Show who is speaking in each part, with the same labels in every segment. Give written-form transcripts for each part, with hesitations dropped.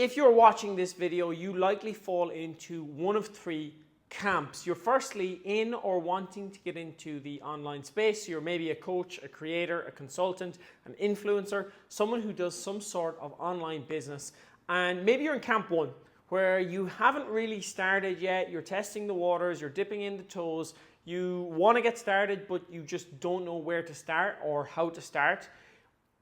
Speaker 1: If you're watching this video, you likely fall into one of three camps. You're firstly in or wanting to get into the online space. You're maybe a coach, a creator, a consultant, an influencer, someone who does some sort of online business. And maybe you're in camp one, where you haven't really started yet. You're testing the waters, you're dipping in the toes. You want to get started, but you just don't know where to start or how to start.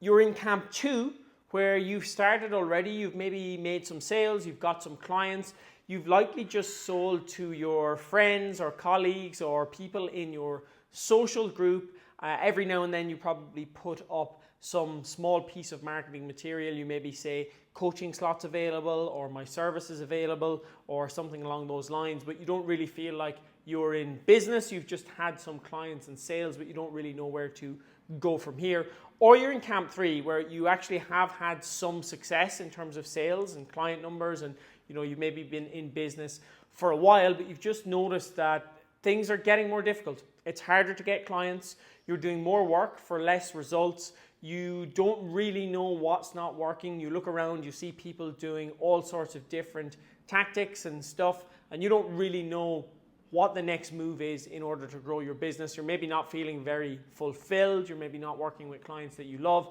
Speaker 1: You're in camp two, where you've started already, you've maybe made some sales, you've got some clients, you've likely just sold to your friends or colleagues or people in your social group. Every now and then you probably put up some small piece of marketing material. You maybe say coaching slots available or my service is available or something along those lines, but you don't really feel like you're in business. You've just had some clients and sales, but you don't really know where to go from here. Or you're in camp three, where you actually have had some success in terms of sales and client numbers, and you've maybe been in business for a while, but you've just noticed that things are getting more difficult. It's harder to get clients. You're doing more work for less results. You don't really know what's not working. You look around, you see people doing all sorts of different tactics and stuff, and you don't really know what the next move is in order to grow your business. You're maybe not feeling very fulfilled. You're maybe not working with clients that you love.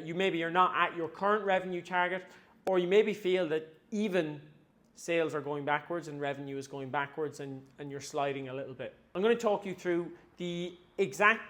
Speaker 1: You're not at your current revenue target, or you maybe feel that even sales are going backwards and revenue is going backwards and you're sliding a little bit. I'm going to talk you through the exact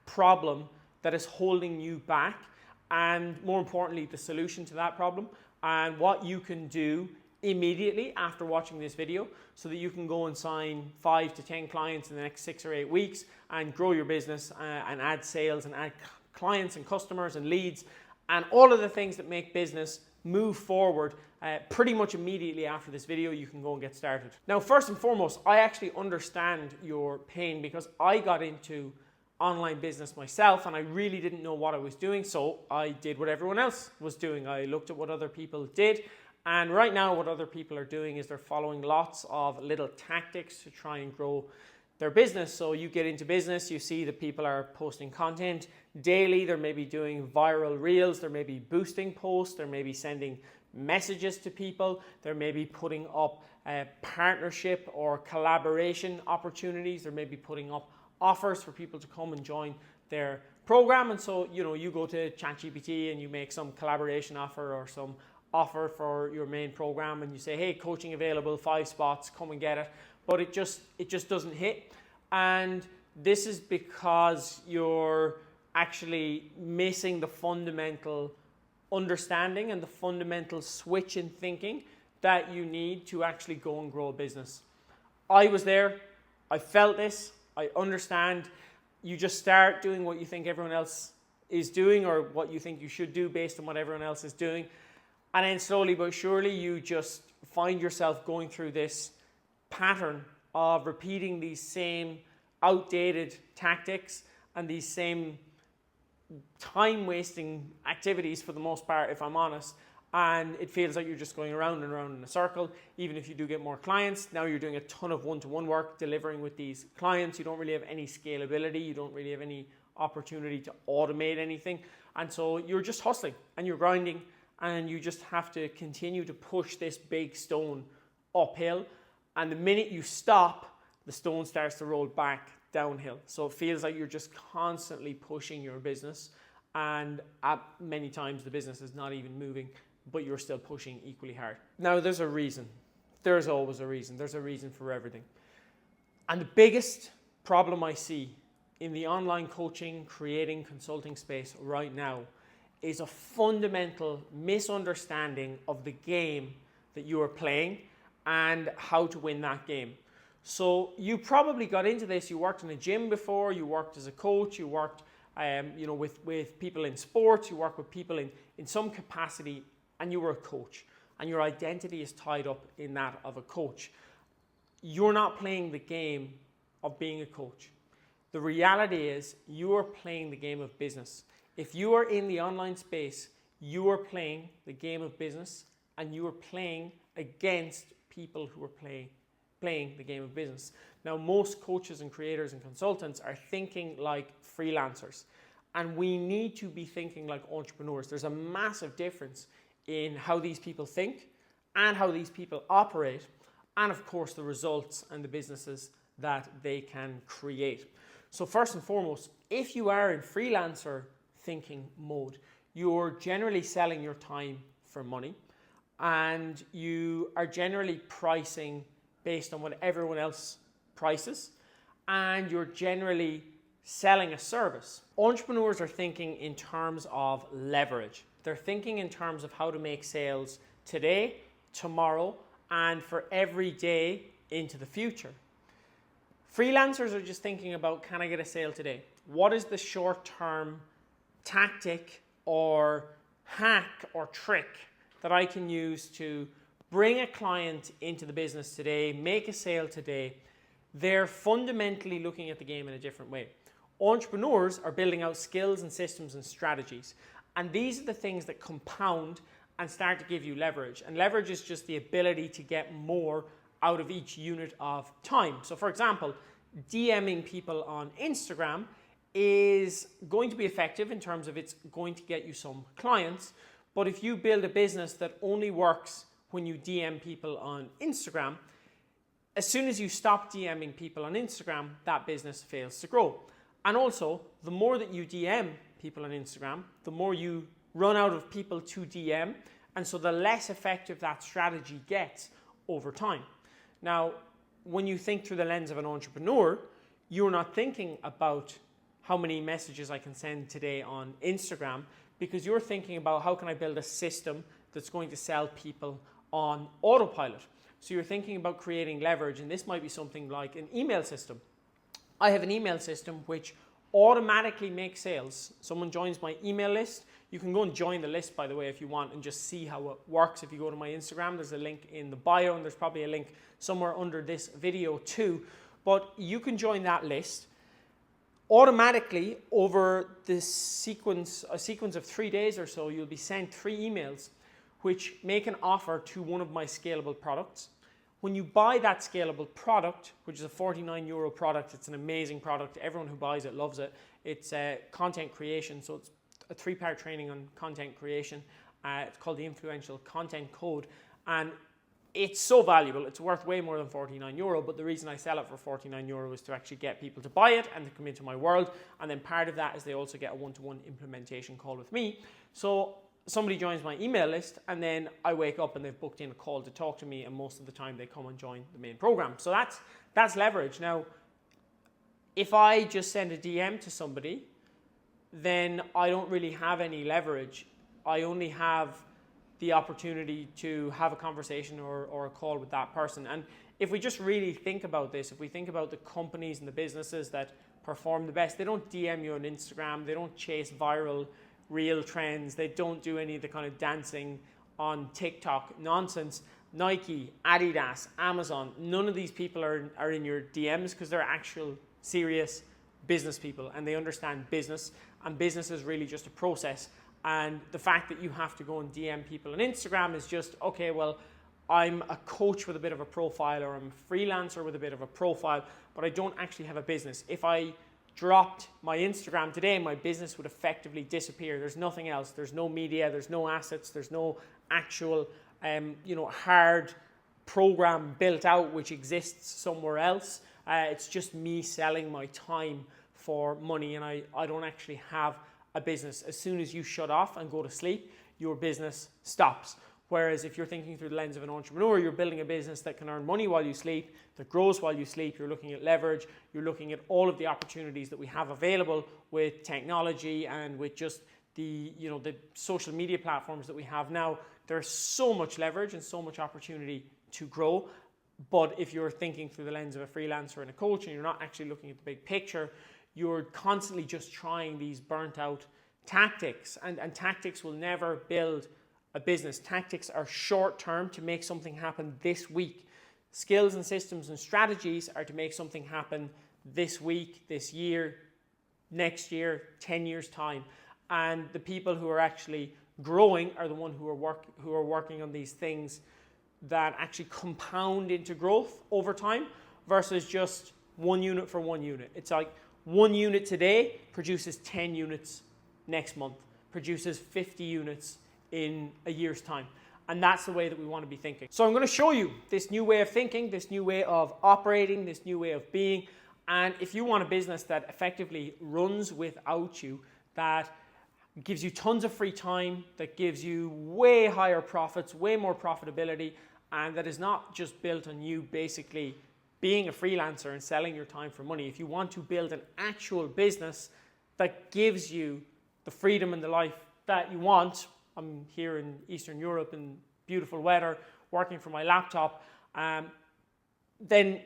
Speaker 1: problem that is holding you back, and more importantly, the solution to that problem and what you can do immediately after watching this video so that you can go and sign 5 to 10 clients in the next 6 or 8 weeks and grow your business and add sales and add clients and customers and leads and all of the things that make business move forward pretty much immediately after this video. You can go and get started. Now, first and foremost, I actually understand your pain because I got into online business myself and I really didn't know what I was doing, so I did what everyone else was doing. I looked at what other people did. And right now what other people are doing is they're following lots of little tactics to try and grow their business. So you get into business, you see that people are posting content daily, they're maybe doing viral reels, they're maybe boosting posts, they're maybe sending messages to people, they're maybe putting up partnership or collaboration opportunities, they're maybe putting up offers for people to come and join their program. And so you go to ChatGPT and you make some collaboration offer or some offer for your main program and you say, hey, coaching available, 5 spots, come and get it. But it just doesn't hit. And this is because you're actually missing the fundamental understanding and the fundamental switch in thinking that you need to actually go and grow a business. I was there, I felt this, I understand. You just start doing what you think everyone else is doing or what you think you should do based on what everyone else is doing. And then slowly but surely you just find yourself going through this pattern of repeating these same outdated tactics and these same time-wasting activities for the most part, if I'm honest. And it feels like you're just going around and around in a circle. Even if you do get more clients, now you're doing a ton of one-to-one work delivering with these clients. You don't really have any scalability. You don't really have any opportunity to automate anything. And so you're just hustling and you're grinding, and you just have to continue to push this big stone uphill. And the minute you stop, the stone starts to roll back downhill. So it feels like you're just constantly pushing your business, and at many times the business is not even moving, but you're still pushing equally hard. Now, there's a reason. There's always a reason. There's a reason for everything. And the biggest problem I see in the online coaching, creating, consulting space right now is a fundamental misunderstanding of the game that you are playing and how to win that game. So you probably got into this, you worked in a gym before, you worked as a coach, you worked with people in sports, you work with people in some capacity, and you were a coach, and your identity is tied up in that of a coach. You're not playing the game of being a coach. The reality is you are playing the game of business. If you are in the online space, you are playing the game of business, and you are playing against people who are playing the game of business. Now, most coaches and creators and consultants are thinking like freelancers, and we need to be thinking like entrepreneurs. There's a massive difference in how these people think and how these people operate, and of course the results and the businesses that they can create. So first and foremost, if you are in freelancer thinking mode, you're generally selling your time for money, and you are generally pricing based on what everyone else prices, and you're generally selling a service. Entrepreneurs are thinking in terms of leverage. They're thinking in terms of how to make sales today, tomorrow, and for every day into the future. Freelancers are just thinking about, can I get a sale today? What is the short-term tactic or hack or trick that I can use to bring a client into the business today, make a sale today? They're fundamentally looking at the game in a different way. Entrepreneurs are building out skills and systems and strategies. And these are the things that compound and start to give you leverage. And leverage is just the ability to get more out of each unit of time. So for example, DMing people on Instagram is going to be effective in terms of it's going to get you some clients. But if you build a business that only works when you DM people on Instagram, as soon as you stop DMing people on Instagram, that business fails to grow. And also, the more that you DM people on Instagram, the more you run out of people to DM, and so the less effective that strategy gets over time. Now, when you think through the lens of an entrepreneur, you're not thinking about how many messages I can send today on Instagram, because you're thinking about how can I build a system that's going to sell people on autopilot. So you're thinking about creating leverage, and this might be something like an email system. I have an email system which automatically makes sales. Someone joins my email list. You can go and join the list, by the way, if you want, and just see how it works. If you go to my Instagram, there's a link in the bio, and there's probably a link somewhere under this video too. But you can join that list automatically over a sequence of 3 days or so. You'll be sent 3 emails which make an offer to one of my scalable products. When you buy that scalable product, which is a €49 product, it's an amazing product. Everyone who buys it loves it. It's content creation, so it's a 3-part training on content creation. It's called the Influential Content Code, and it's so valuable. It's worth way more than €49, but the reason I sell it for €49 is to actually get people to buy it and to come into my world. And then part of that is they also get a one-to-one implementation call with me. So somebody joins my email list, and then I wake up and they've booked in a call to talk to me, and most of the time they come and join the main program. So that's leverage. Now, if I just send a DM to somebody, then I don't really have any leverage. I only have the opportunity to have a conversation or a call with that person. And if we just really think about this, if we think about the companies and the businesses that perform the best, they don't DM you on Instagram, they don't chase viral real trends, they don't do any of the kind of dancing on TikTok nonsense. Nike, Adidas, Amazon, none of these people are in your DMs, because they're actual serious business people, and they understand business, and business is really just a process. And the fact that you have to go and DM people on Instagram is just, okay, well, I'm a coach with a bit of a profile, or I'm a freelancer with a bit of a profile, but I don't actually have a business. If I dropped my Instagram today, my business would effectively disappear. There's nothing else. There's no media, there's no assets, there's no actual hard program built out which exists somewhere else. It's just me selling my time for money, and I don't actually have a business. As soon as you shut off and go to sleep, your business stops. Whereas if you're thinking through the lens of an entrepreneur, you're building a business that can earn money while you sleep, that grows while you sleep. You're looking at leverage. You're looking at all of the opportunities that we have available with technology and with just the social media platforms that we have now. There's so much leverage and so much opportunity to grow. But if you're thinking through the lens of a freelancer and a coach, and you're not actually looking at the big picture, you're constantly just trying these burnt out tactics, and tactics will never build a business. Tactics are short term to make something happen this week. Skills and systems and strategies are to make something happen this week, this year, next year, 10 years time. And the people who are actually growing are the ones who are working on these things that actually compound into growth over time, versus just one unit for one unit. It's like 1 unit today produces 10 units next month, produces 50 units in a year's time. And that's the way that we want to be thinking. So I'm going to show you this new way of thinking, this new way of operating, this new way of being. And if you want a business that effectively runs without you, that gives you tons of free time, that gives you way higher profits, way more profitability, and that is not just built on you basically being a freelancer and selling your time for money. If you want to build an actual business that gives you the freedom and the life that you want, I'm here in Eastern Europe in beautiful weather, working from my laptop, then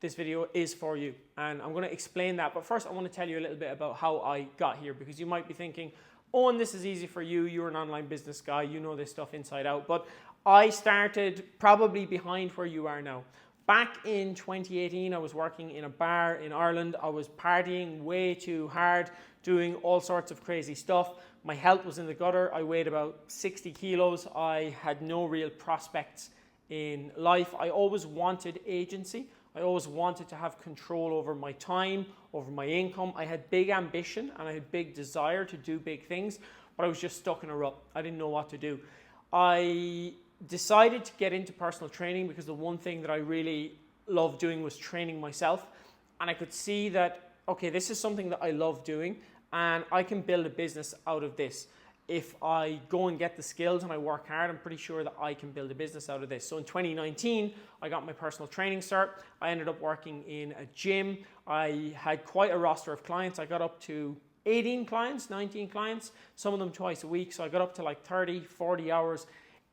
Speaker 1: this video is for you. And I'm going to explain that. But first, I want to tell you a little bit about how I got here, because you might be thinking, Owen, this is easy for you. You're an online business guy. You know this stuff inside out. But I started probably behind where you are now. Back in 2018, I was working in a bar in Ireland. I was partying way too hard, doing all sorts of crazy stuff. My health was in the gutter. I weighed about 60 kilos. I had no real prospects in life. I always wanted agency. I always wanted to have control over my time, over my income. I had big ambition and I had big desire to do big things, but I was just stuck in a rut. I didn't know what to do. I decided to get into personal training because the one thing that I really loved doing was training myself. And I could see that, okay, this is something that I love doing and I can build a business out of this. If I go and get the skills and I work hard, I'm pretty sure that I can build a business out of this. So in 2019, I got my personal training cert. I ended up working in a gym. I had quite a roster of clients. I got up to 18 clients, 19 clients, some of them twice a week. So I got up to like 30, 40 hours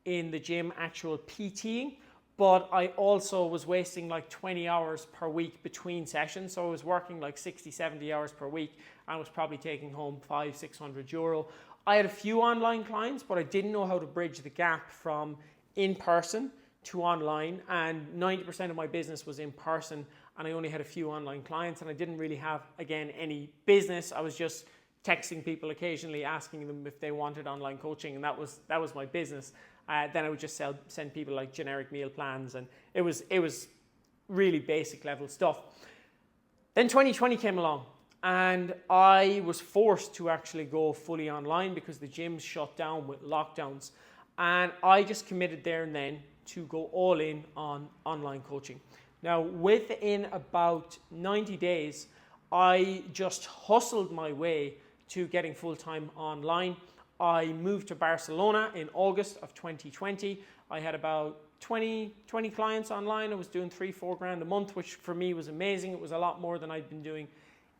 Speaker 1: in the gym, actual PTing. But I also was wasting like 20 hours per week between sessions. So I was working like 60, 70 hours per week and was probably taking home 500, 600 euro. I had a few online clients, but I didn't know how to bridge the gap from in-person to online, and 90% of my business was in person, and I only had a few online clients, and I didn't really have, again, any business. I was just texting people occasionally, asking them if they wanted online coaching, and that was my business. Then I would just send people like generic meal plans, and it was really basic level stuff. Then 2020 came along. And I was forced to actually go fully online because the gyms shut down with lockdowns. And I just committed there and then to go all in on online coaching. Now, within about 90 days, I just hustled my way to getting full-time online. I moved to Barcelona in August of 2020. I had about 20 clients online. I was doing $3-4 grand a month, which for me was amazing. It was a lot more than I'd been doing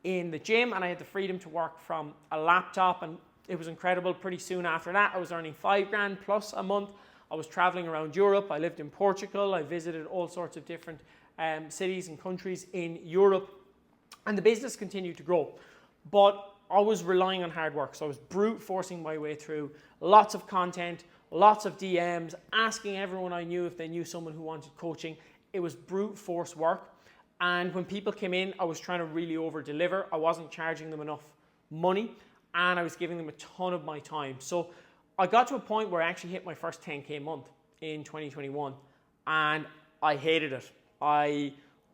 Speaker 1: in the gym, and I had the freedom to work from a laptop, and it was incredible. Pretty soon after that, I was earning $5 grand plus a month. I was traveling around Europe. I lived in Portugal. I visited all sorts of different cities and countries in Europe, and the business continued to grow. But I was relying on hard work, so I was brute forcing my way through lots of content, lots of DMs, asking everyone I knew if they knew someone who wanted coaching. It was brute force work. And when people came in, I was trying to really over-deliver. I wasn't charging them enough money, and I was giving them a ton of my time. So I got to a point where I actually hit my first 10K month in 2021, and I hated it. I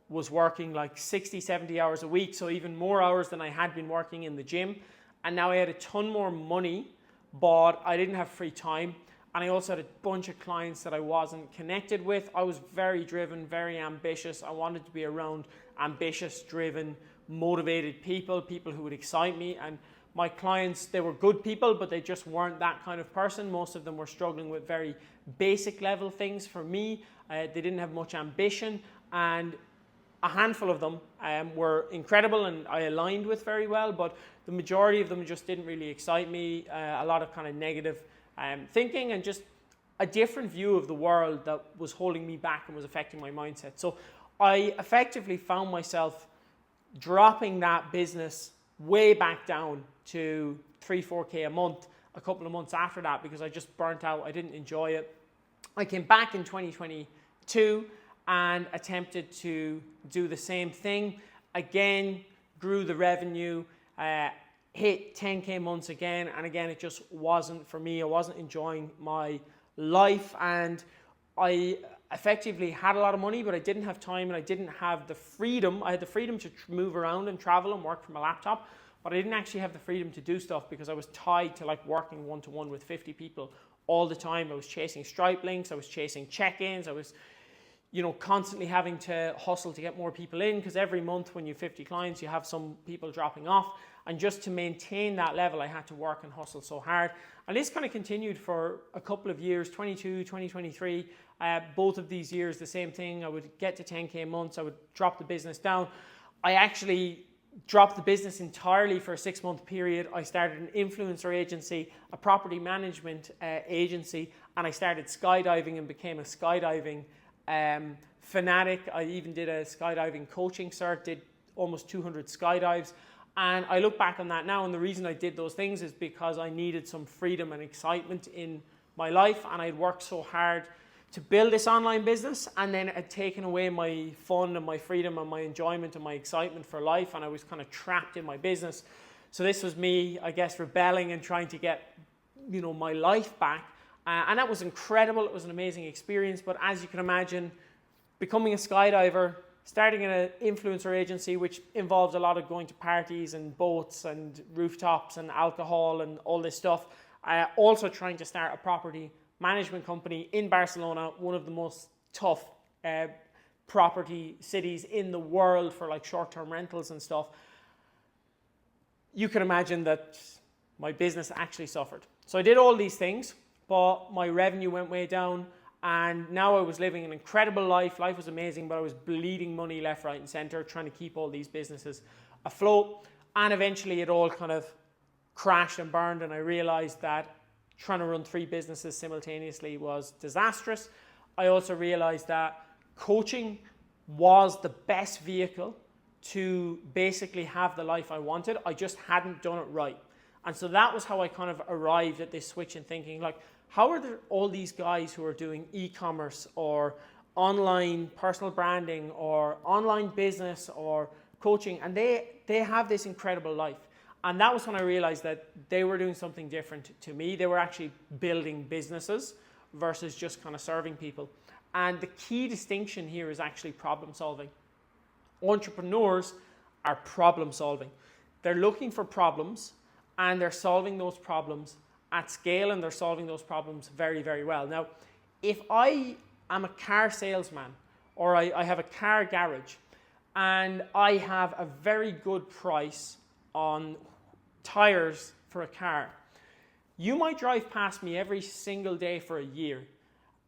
Speaker 1: was working like 60, 70 hours a week, so even more hours than I had been working in the gym. And now I had a ton more money, but I didn't have free time. And I also had a bunch of clients that I wasn't connected with. I was very driven, very ambitious. I wanted to be around ambitious, driven, motivated people who would excite me. And my clients, they were good people, but they just weren't that kind of person. Most of them were struggling with very basic level things. For me, they didn't have much ambition. And a handful of them were incredible and I aligned with very well, but the majority of them just didn't really excite me. A lot of kind of negative thinking and just a different view of the world that was holding me back and was affecting my mindset. So I effectively found myself dropping that business way back down to 3-4K a month a couple of months after that because I just burnt out. I didn't enjoy it. I came back in 2022 and attempted to do the same thing. Again, grew the revenue, hit 10K months again, and again, it just wasn't for me. I wasn't enjoying my life, and I effectively had a lot of money, but I didn't have time and I didn't have the freedom. I had the freedom to move around and travel and work from a laptop, but I didn't actually have the freedom to do stuff because I was tied to like working one-to-one with 50 people all the time. I was chasing Stripe links, I was chasing check-ins, I was constantly having to hustle to get more people in, because every month when you have 50 clients, you have some people dropping off. And just to maintain that level, I had to work and hustle so hard. And this kind of continued for a couple of years, 22, 2023. Both of these years, the same thing. I would get to 10K months, I would drop the business down. I actually dropped the business entirely for a 6-month period. I started an influencer agency, a property management agency, and I started skydiving and became a skydiving fanatic. I even did a skydiving coaching cert, did almost 200 skydives. And I look back on that now, and the reason I did those things is because I needed some freedom and excitement in my life, and I'd worked so hard to build this online business, and then it had taken away my fun and my freedom and my enjoyment and my excitement for life, and I was kind of trapped in my business. So this was me, I guess, rebelling and trying to get, my life back. And that was incredible. It was an amazing experience. But as you can imagine, becoming a skydiver, starting an influencer agency, which involves a lot of going to parties and boats and rooftops and alcohol and all this stuff. Also trying to start a property management company in Barcelona, one of the most tough property cities in the world for like short-term rentals and stuff. You can imagine that my business actually suffered. So I did all these things, but my revenue went way down, and now I was living an incredible life. Life was amazing, but I was bleeding money left, right, and center, trying to keep all these businesses afloat. And eventually it all kind of crashed and burned, and I realized that trying to run 3 businesses simultaneously was disastrous. I also realized that coaching was the best vehicle to basically have the life I wanted. I just hadn't done it right. And so that was how I kind of arrived at this switch in thinking, like, how are there all these guys who are doing e-commerce or online personal branding or online business or coaching, and they have this incredible life? And that was when I realized that they were doing something different to me. They were actually building businesses versus just kind of serving people. And the key distinction here is actually problem solving. Entrepreneurs are problem solving. They're looking for problems, and they're solving those problems at scale, and they're solving those problems very, very well. Now, if I am a car salesman, or I have a car garage, and I have a very good price on tires for a car, you might drive past me every single day for a year,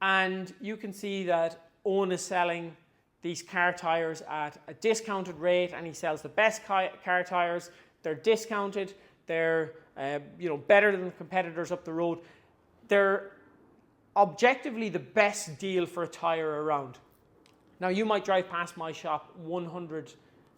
Speaker 1: and you can see that Owen is selling these car tires at a discounted rate, and he sells the best car tires. They're discounted. They're better than the competitors up the road. They're objectively the best deal for a tire around. Now, you might drive past my shop 100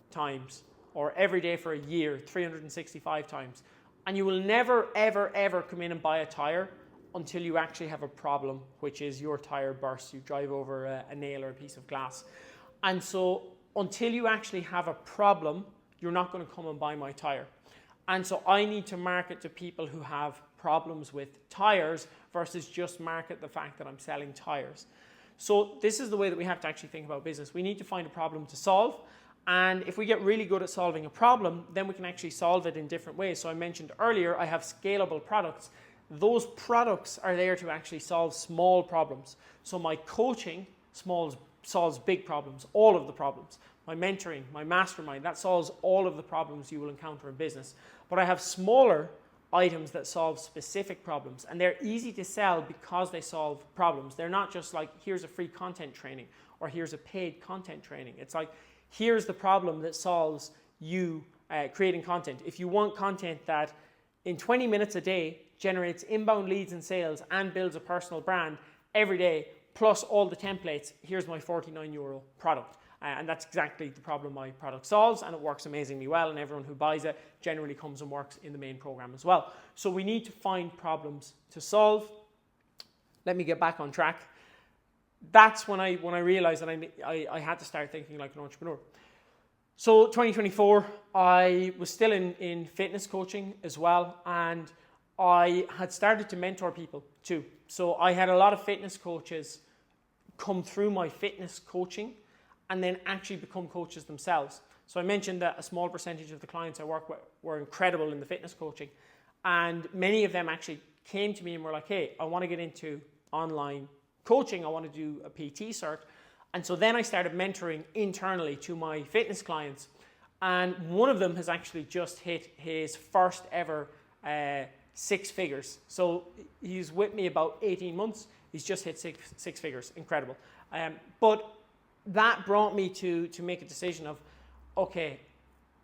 Speaker 1: times, or every day for a year, 365 times, and you will never, ever, ever come in and buy a tire until you actually have a problem, which is your tire bursts. You drive over a nail or a piece of glass. And so until you actually have a problem, you're not going to come and buy my tire. And so I need to market to people who have problems with tires versus just market the fact that I'm selling tires. So this is the way that we have to actually think about business. We need to find a problem to solve. And if we get really good at solving a problem, then we can actually solve it in different ways. So I mentioned earlier, I have scalable products. Those products are there to actually solve small problems. So my coaching solves big problems, all of the problems. My mentoring, my mastermind, that solves all of the problems you will encounter in business. But I have smaller items that solve specific problems, and they're easy to sell because they solve problems. They're not just like, here's a free content training or here's a paid content training. It's like, here's the problem that solves you creating content. If you want content that in 20 minutes a day generates inbound leads and sales and builds a personal brand every day, plus all the templates, here's my €49 product. And that's exactly the problem my product solves, and it works amazingly well, and everyone who buys it generally comes and works in the main program as well. So we need to find problems to solve. Let me get back on track. That's when I realized that I had to start thinking like an entrepreneur. So 2024, I was still in fitness coaching as well, and I had started to mentor people too. So I had a lot of fitness coaches come through my fitness coaching and then actually become coaches themselves. So I mentioned that a small percentage of the clients I work with were incredible in the fitness coaching, and many of them actually came to me and were like, hey, I want to get into online coaching. I want to do a PT cert. And so then I started mentoring internally to my fitness clients. And one of them has actually just hit his first ever 6 figures. So he's with me about 18 months. He's just hit six figures. Incredible. But that brought me to make a decision of, okay,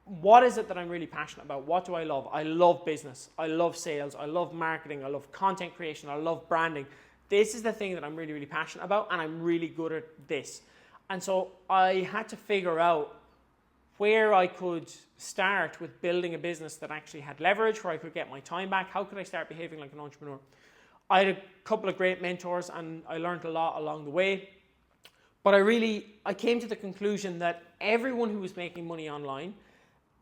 Speaker 1: what is it that I'm really passionate about? What do I love? I love business. I love sales. I love marketing. I love content creation. I love branding. This is the thing that I'm really, really passionate about, and I'm really good at this. And so I had to figure out where I could start with building a business that actually had leverage, where I could get my time back. How could I start behaving like an entrepreneur? I had a couple of great mentors and I learned a lot along the way. But I came to the conclusion that everyone who was making money online,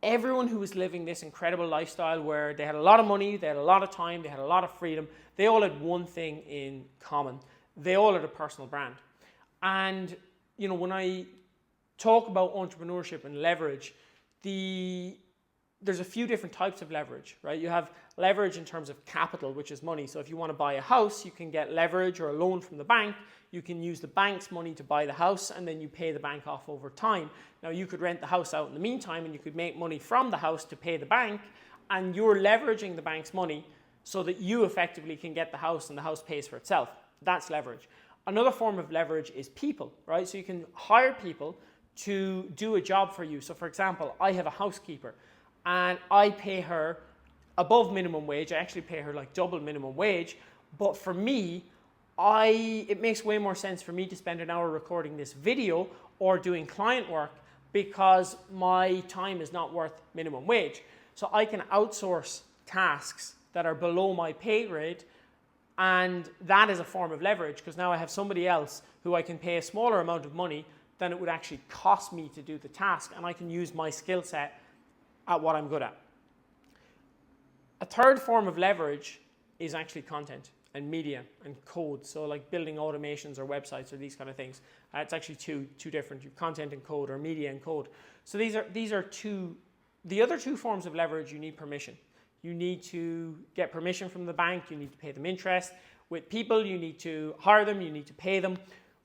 Speaker 1: everyone who was living this incredible lifestyle where they had a lot of money, they had a lot of time, they had a lot of freedom, they all had one thing in common. They all had a personal brand. And, you know, when I talk about entrepreneurship and leverage, there's a few different types of leverage, right? You have leverage in terms of capital, which is money. So if you want to buy a house, you can get leverage or a loan from the bank. You can use the bank's money to buy the house, and then you pay the bank off over time. Now, you could rent the house out in the meantime, and you could make money from the house to pay the bank, and you're leveraging the bank's money so that you effectively can get the house and the house pays for itself. That's leverage. Another form of leverage is people, right? So you can hire people to do a job for you. So for example, I have a housekeeper and I pay her above minimum wage. I actually pay her like double minimum wage. But for me, it makes way more sense for me to spend an hour recording this video or doing client work because my time is not worth minimum wage. So I can outsource tasks that are below my pay grade, and that is a form of leverage because now I have somebody else who I can pay a smaller amount of money than it would actually cost me to do the task, and I can use my skill set at what I'm good at. A third form of leverage is actually content and media and code. So like building automations or websites or these kind of things. It's actually two different. You have content and code or media and code. So these are two. The other two forms of leverage, you need permission. You need to get permission from the bank. You need to pay them interest. With people, you need to hire them. You need to pay them.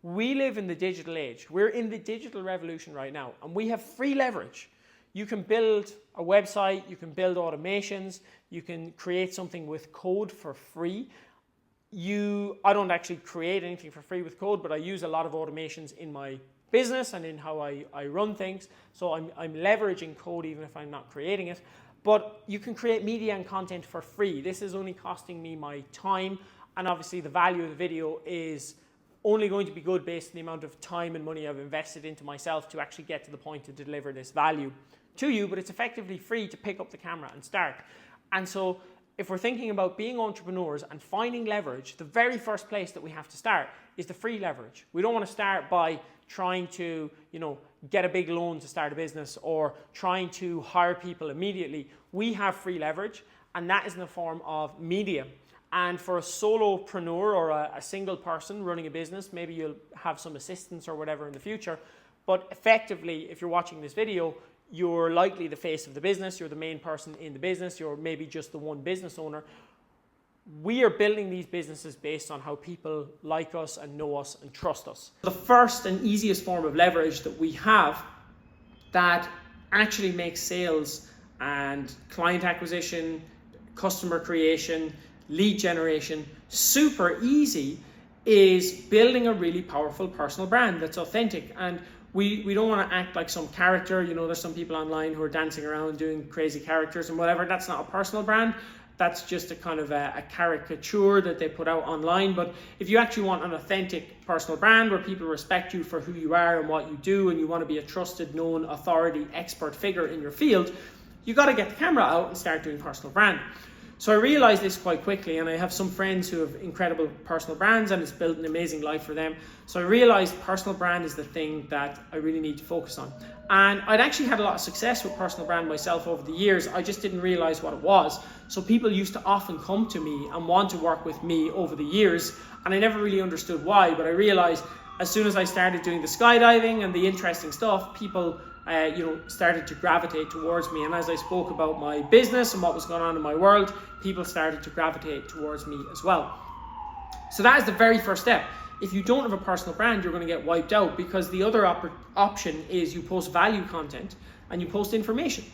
Speaker 1: We live in the digital age. We're in the digital revolution right now, and we have free leverage. You can build a website. You can build automations. You can create something with code for free. I don't actually create anything for free with code, but I use a lot of automations in my business and in how I run things. So I'm leveraging code even if I'm not creating it. But you can create media and content for free. This is only costing me my time, and obviously the value of the video is only going to be good based on the amount of time and money I've invested into myself to actually get to the point to deliver this value to you, but it's effectively free to pick up the camera and start. And so if we're thinking about being entrepreneurs and finding leverage, the very first place that we have to start is the free leverage. We don't want to start by trying to, get a big loan to start a business or trying to hire people immediately. We have free leverage, and that is in the form of media. And for a solopreneur or a single person running a business, maybe you'll have some assistance or whatever in the future. But effectively, if you're watching this video, you're likely the face of the business, you're the main person in the business, you're maybe just the one business owner. We are building these businesses based on how people like us and know us and trust us. The first and easiest form of leverage that we have that actually makes sales and client acquisition, customer creation, lead generation super easy is building a really powerful personal brand that's authentic. And we don't want to act like some character. There's some people online who are dancing around doing crazy characters and whatever. That's not a personal brand. That's just a kind of a caricature that they put out online. But if you actually want an authentic personal brand where people respect you for who you are and what you do, and you want to be a trusted, known, authority, expert figure in your field, you got to get the camera out and start doing personal brand. So I realized this quite quickly, and I have some friends who have incredible personal brands and it's built an amazing life for them. So I realized personal brand is the thing that I really need to focus on. And I'd actually had a lot of success with personal brand myself over the years. I just didn't realize what it was. So people used to often come to me and want to work with me over the years, and I never really understood why, but I realized as soon as I started doing the skydiving and the interesting stuff, people started to gravitate towards me. And as I spoke about my business and what was going on in my world, people started to gravitate towards me as well. So that is the very first step. If you don't have a personal brand, you're going to get wiped out, because the other option is you post value content and you post information.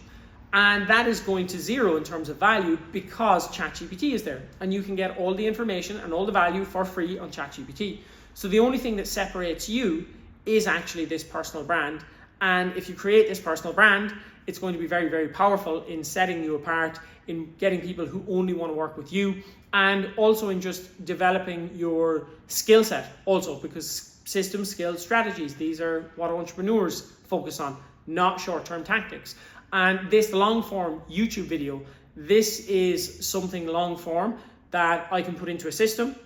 Speaker 1: And that is going to zero in terms of value, because ChatGPT is there and you can get all the information and all the value for free on ChatGPT. So the only thing that separates you is actually this personal brand. And if you create this personal brand, it's going to be very, very powerful in setting you apart, in getting people who only want to work with you, and also in just developing your skill set also, because systems, skills, strategies, these are what entrepreneurs focus on, not short-term tactics. And this long form YouTube video, this is something long form that I can put into a system.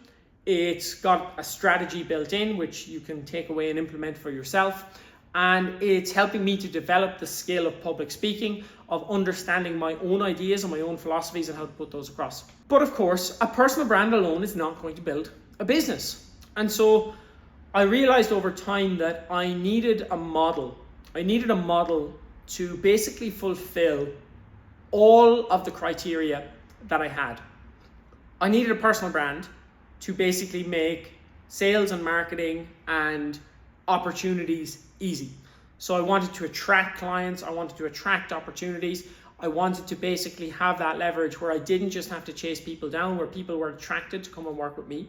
Speaker 1: It's got a strategy built in, which you can take away and implement for yourself. And it's helping me to develop the skill of public speaking, of understanding my own ideas and my own philosophies and how to put those across. But of course, a personal brand alone is not going to build a business. And so I realized over time that I needed a model. I needed a model to basically fulfill all of the criteria that I had. I needed a personal brand to basically make sales and marketing and opportunities easy. So I wanted to attract clients, I wanted to attract opportunities, I wanted to basically have that leverage where I didn't just have to chase people down, where people were attracted to come and work with me.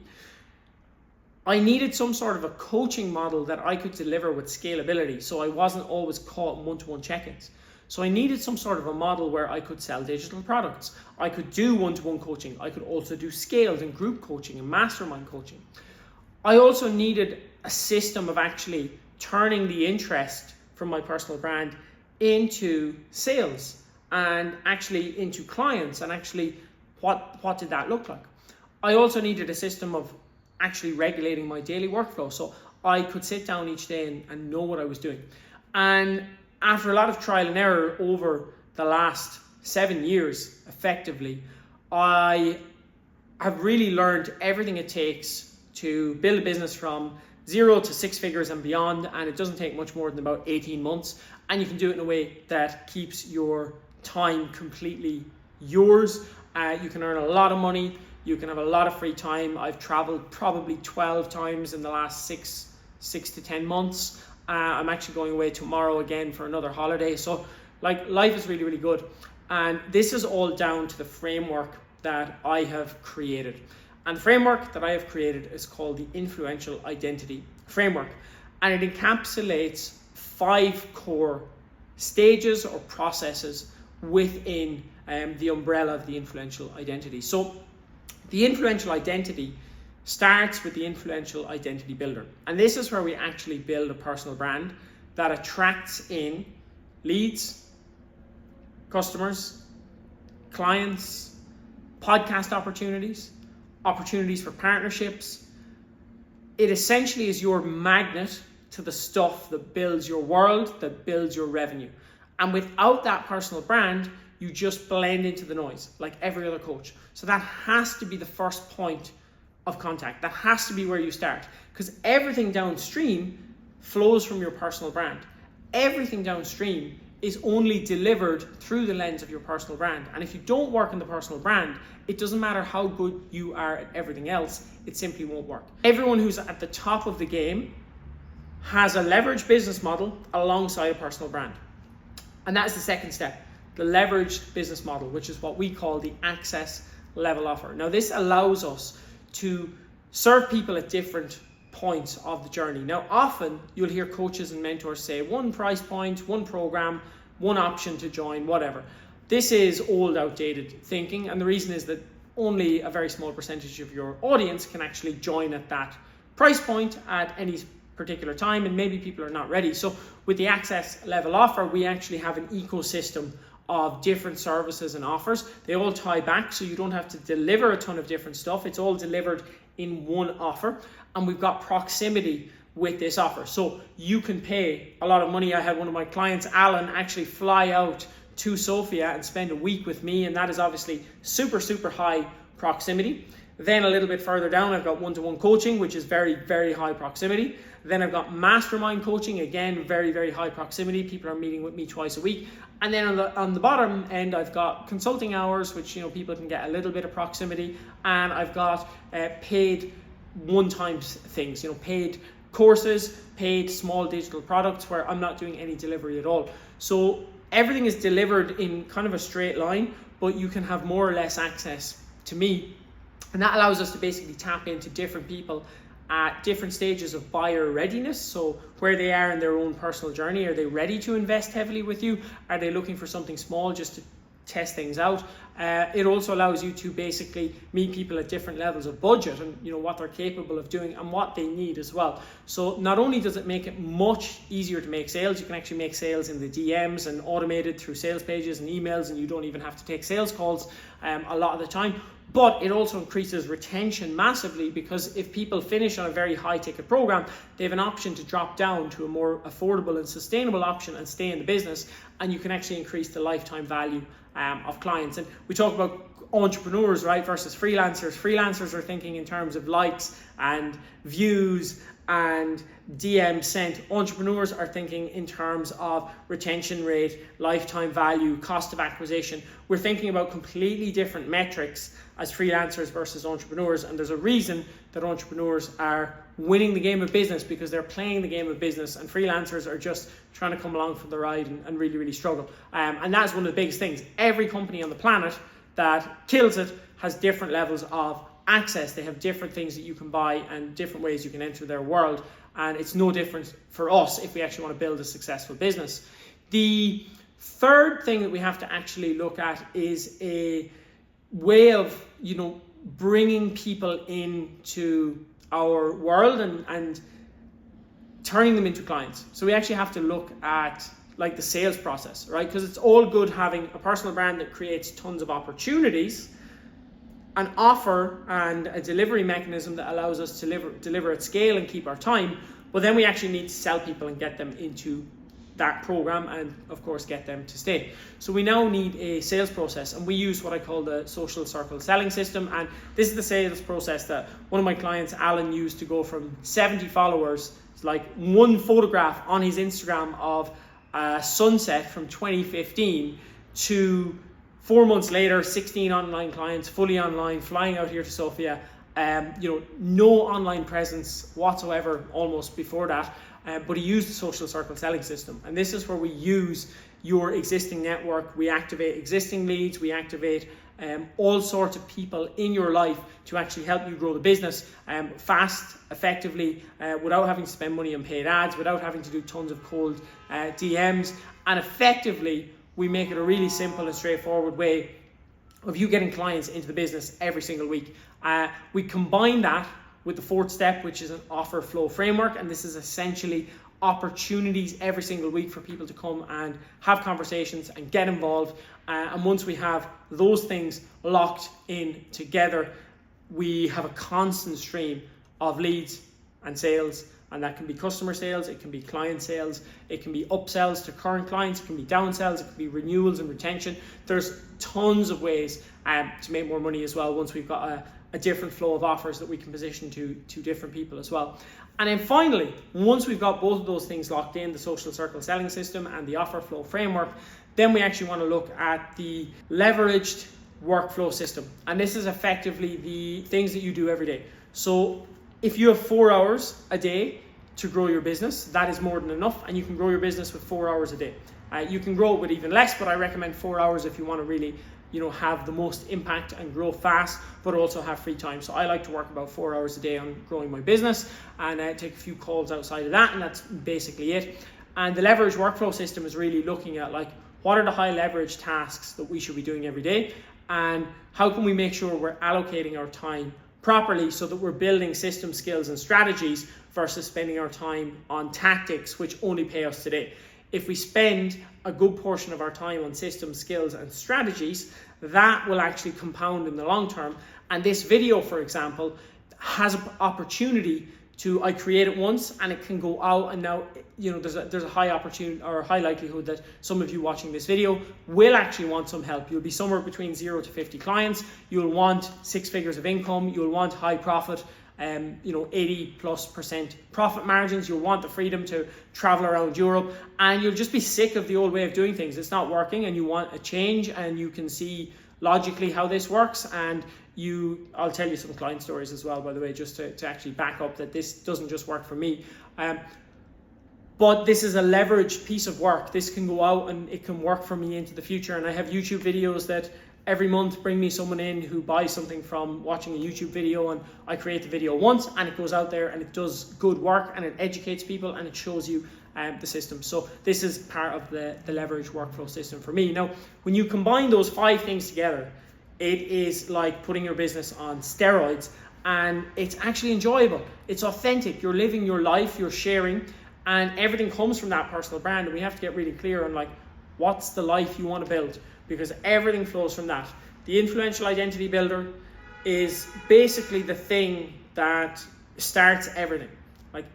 Speaker 1: I needed some sort of a coaching model that I could deliver with scalability, so I wasn't always caught in one-to-one check-ins. So I needed some sort of a model where I could sell digital products. I could do one-to-one coaching. I could also do scaled and group coaching and mastermind coaching. I also needed a system of actually turning the interest from my personal brand into sales and actually into clients, and actually what did that look like? I also needed a system of actually regulating my daily workflow, so I could sit down each day and know what I was doing. And after a lot of trial and error over the last 7 years, effectively, I have really learned everything it takes to build a business from 0 to 6 figures and beyond, and it doesn't take much more than about 18 months, and you can do it in a way that keeps your time completely yours. You can earn a lot of money, you can have a lot of free time. I've traveled probably 12 times in the last six to 10 months. I'm actually going away tomorrow again for another holiday. So like, life is really, really good. And this is all down to the framework that I have created. And the framework that I have created is called the Influential Identity Framework. And it encapsulates 5 core stages or processes within the umbrella of the influential identity. So the influential identity starts with the influential identity builder. And this is where we actually build a personal brand that attracts in leads, customers, clients, podcast opportunities, opportunities for partnerships. It essentially is your magnet to the stuff that builds your world, that builds your revenue. And without that personal brand, you just blend into the noise like every other coach. So that has to be the first point of contact. That has to be where you start, because everything downstream flows from your personal brand. Everything downstream is only delivered through the lens of your personal brand. And if you don't work in the personal brand, it doesn't matter how good you are at everything else, it simply won't work. Everyone who's at the top of the game has a leveraged business model alongside a personal brand. And that's the second step, the leveraged business model, which is what we call the access level offer. Now, this allows us to serve people at different points of the journey. Now, often you'll hear coaches and mentors say one price point, one program, one option to join, whatever. This is old, outdated thinking, and the reason is that only a very small percentage of your audience can actually join at that price point at any particular time, and maybe people are not ready. So with the access level offer, we actually have an ecosystem of different services and offers. They all tie back, so you don't have to deliver a ton of different stuff. It's all delivered in one offer, and we've got proximity with this offer. So you can pay a lot of money. I had one of my clients, Alan, actually fly out to Sofia and spend a week with me, and that is obviously super, super high proximity. Then a little bit further down, I've got one-to-one coaching, which is very, very high proximity. Then I've got mastermind coaching, again, very, very high proximity. People are meeting with me twice a week. And then on the bottom end, I've got consulting hours, which, people can get a little bit of proximity. And I've got paid one-time things, paid courses, paid small digital products where I'm not doing any delivery at all. So everything is delivered in kind of a straight line, but you can have more or less access to me. And that allows us to basically tap into different people at different stages of buyer readiness. So where they are in their own personal journey. Are they ready to invest heavily with you? Are they looking for something small just to test things out? It also allows you to basically meet people at different levels of budget and what they're capable of doing and what they need as well. So not only does it make it much easier to make sales, you can actually make sales in the DMs and automated through sales pages and emails, and you don't even have to take sales calls a lot of the time. But it also increases retention massively, because if people finish on a very high ticket program, they have an option to drop down to a more affordable and sustainable option and stay in the business, and you can actually increase the lifetime value of clients. And we talk about entrepreneurs, right, versus freelancers. Freelancers are thinking in terms of likes and views and DM sent. Entrepreneurs are thinking in terms of retention rate, lifetime value, cost of acquisition. We're thinking about completely different metrics as freelancers versus entrepreneurs, and there's a reason that entrepreneurs are winning the game of business, because they're playing the game of business, and freelancers are just trying to come along for the ride and really, really struggle. And that's one of the biggest things. Every company on the planet that kills it has different levels of access. They have different things that you can buy and different ways you can enter their world, and it's no different for us if we actually want to build a successful business. The third thing that we have to actually look at is a way of bringing people into our world and turning them into clients. So we actually have to look at like the sales process, right? Because it's all good having a personal brand that creates tons of opportunities, an offer and a delivery mechanism that allows us to deliver at scale and keep our time, but then we actually need to sell people and get them into that program and of course get them to stay. So we now need a sales process, and we use what I call the social circle selling system. And this is the sales process that one of my clients, Alan, used to go from 70 followers, it's like one photograph on his Instagram of a sunset from 2015, to 4 months later, 16 online clients, fully online, flying out here to Sofia, no online presence whatsoever almost before that. But he used the social circle selling system. And this is where we use your existing network. We activate existing leads. We activate all sorts of people in your life to actually help you grow the business fast, effectively, without having to spend money on paid ads, without having to do tons of cold DMs. And effectively, we make it a really simple and straightforward way of you getting clients into the business every single week. We combine that with the fourth step, which is an offer flow framework. And this is essentially opportunities every single week for people to come and have conversations and get involved. And once we have those things locked in together, we have a constant stream of leads and sales. And that can be customer sales, it can be client sales, it can be upsells to current clients, it can be downsells, it can be renewals and retention. There's tons of ways to make more money as well once we've got a different flow of offers that we can position to different people as well. And then finally, once we've got both of those things locked in, the social circle selling system and the offer flow framework, then we actually want to look at the leveraged workflow system. And this is effectively the things that you do every day. So if you have 4 hours a day to grow your business, that is more than enough, and you can grow your business with 4 hours a day. You can grow it with even less, but I recommend 4 hours if you want to really have the most impact and grow fast, but also have free time. So I like to work about 4 hours a day on growing my business, and take a few calls outside of that, and that's basically it. And the leverage workflow system is really looking at like, what are the high leverage tasks that we should be doing every day, and how can we make sure we're allocating our time properly so that we're building system skills and strategies versus spending our time on tactics which only pay us today. If we spend a good portion of our time on system skills and strategies, that will actually compound in the long term. And this video, for example, has an opportunity to I create it once and it can go out, and now there's a high opportunity or a high likelihood that some of you watching this video will actually want some help. You'll be somewhere between 0 to 50 clients. You'll want 6 figures of income. You'll want high profit, 80+% profit margins. You'll want the freedom to travel around Europe, and you'll just be sick of the old way of doing things. It's not working and you want a change, and you can see logically how this works. And I'll tell you some client stories as well, by the way, just to actually back up that this doesn't just work for me. But this is a leveraged piece of work. This can go out and it can work for me into the future. And I have YouTube videos that every month bring me someone in who buys something from watching a YouTube video, and I create the video once and it goes out there and it does good work and it educates people and it shows you the system. So this is part of the leverage workflow system for me. Now, when you combine those 5 things together, it is like putting your business on steroids, and it's actually enjoyable. It's authentic. You're living your life, you're sharing, and everything comes from that personal brand. And we have to get really clear on what's the life you want to build, because everything flows from that. The influential identity builder is basically the thing that starts everything.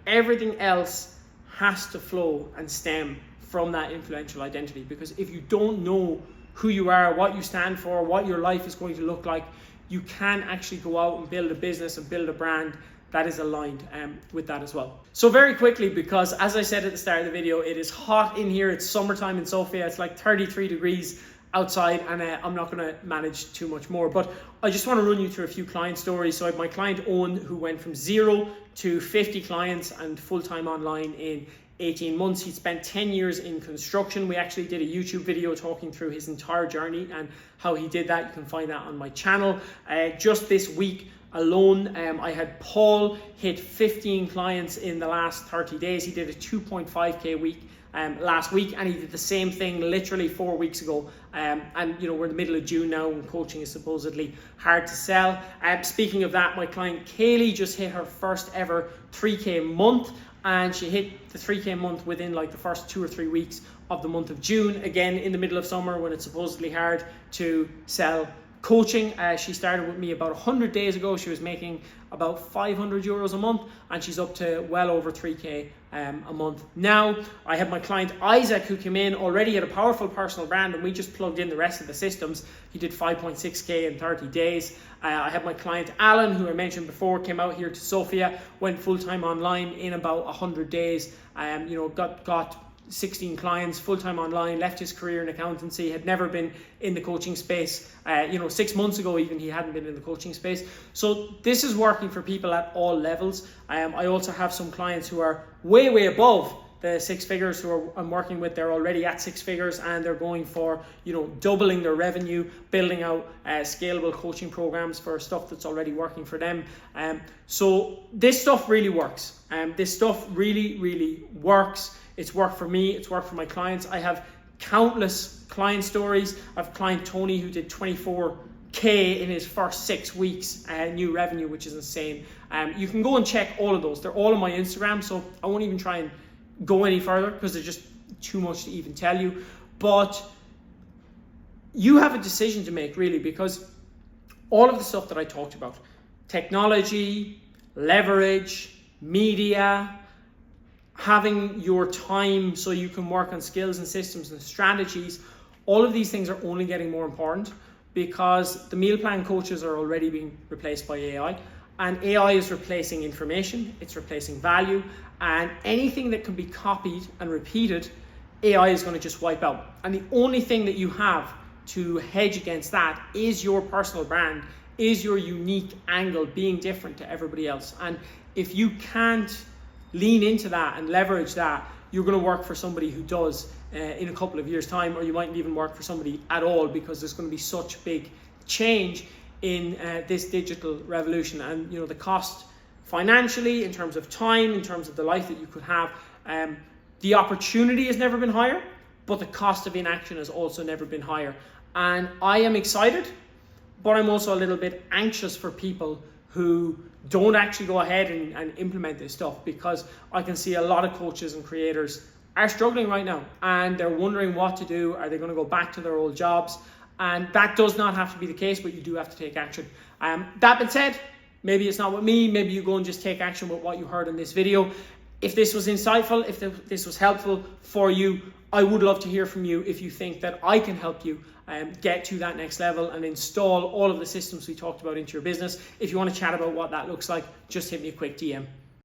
Speaker 1: Everything else has to flow and stem from that influential identity, because if you don't know who you are, what you stand for, what your life is going to look like, you can actually go out and build a business and build a brand that is aligned with that as well. So very quickly, because as I said at the start of the video, it is hot in here. It's summertime in Sofia. It's like 33 degrees outside, and I'm not going to manage too much more. But I just want to run you through a few client stories. So I have my client Owen, who went from 0 to 50 clients and full-time online in 18 months. He spent 10 years in construction. We actually did a YouTube video talking through his entire journey and how he did that. You can find that on my channel. Just this week alone, I had Paul hit 15 clients in the last 30 days. He did a 2.5k week last week, and he did the same thing literally 4 weeks ago. And we're in the middle of June now, and coaching is supposedly hard to sell. Speaking of that, my client Kaylee just hit her first ever 3k month, and she hit the 3k month within the first 2 or 3 weeks of the month of June, again in the middle of summer when it's supposedly hard to sell coaching. She started with me about 100 days ago. She was making about 500 euros a month, and she's up to well over 3k a month now. I have my client Isaac, who came in already had a powerful personal brand, and we just plugged in the rest of the systems. He did 5.6k in 30 days. I have my client Alan, who I mentioned before, came out here to Sofia, went full-time online in about 100 days. Got 16 clients, full-time online, left his career in accountancy, had never been in the coaching space. 6 months ago even, he hadn't been in the coaching space. So this is working for people at all levels. I also have some clients who are way above the 6 figures who I'm working with. They're already at 6 figures, and they're going for doubling their revenue, building out scalable coaching programs for stuff that's already working for them. So this stuff really works. This stuff really works. It's worked for me, it's worked for my clients. I have countless client stories. I have client Tony who did 24k in his first 6 weeks new revenue, which is insane. You can go and check all of those. They're all on my Instagram, so I won't even try and go any further because there's just too much to even tell you. But you have a decision to make, really, because all of the stuff that I talked about, technology, leverage, media, having your time so you can work on skills and systems and strategies, all of these things are only getting more important, because the meal plan coaches are already being replaced by AI, and AI is replacing information, it's replacing value, and anything that can be copied and repeated, AI is going to just wipe out. And the only thing that you have to hedge against that is your personal brand, is your unique angle, being different to everybody else. And if you can't lean into that and leverage that, you're going to work for somebody who does in a couple of years' time, or you mightn't even work for somebody at all, because there's going to be such big change in this digital revolution. And the cost financially, in terms of time, in terms of the life that you could have, the opportunity has never been higher, but the cost of inaction has also never been higher. And I am excited, but I'm also a little bit anxious for people who don't actually go ahead and implement this stuff, because I can see a lot of coaches and creators are struggling right now, and they're wondering what to do. Are they going to go back to their old jobs? And that does not have to be the case, but you do have to take action. That being said, Maybe it's not with me, maybe you go and just take action with what you heard in this video. If this was insightful, if this was helpful for you, I would love to hear from you if you think that I can help you get to that next level and install all of the systems we talked about into your business. If you want to chat about what that looks like, just hit me a quick DM.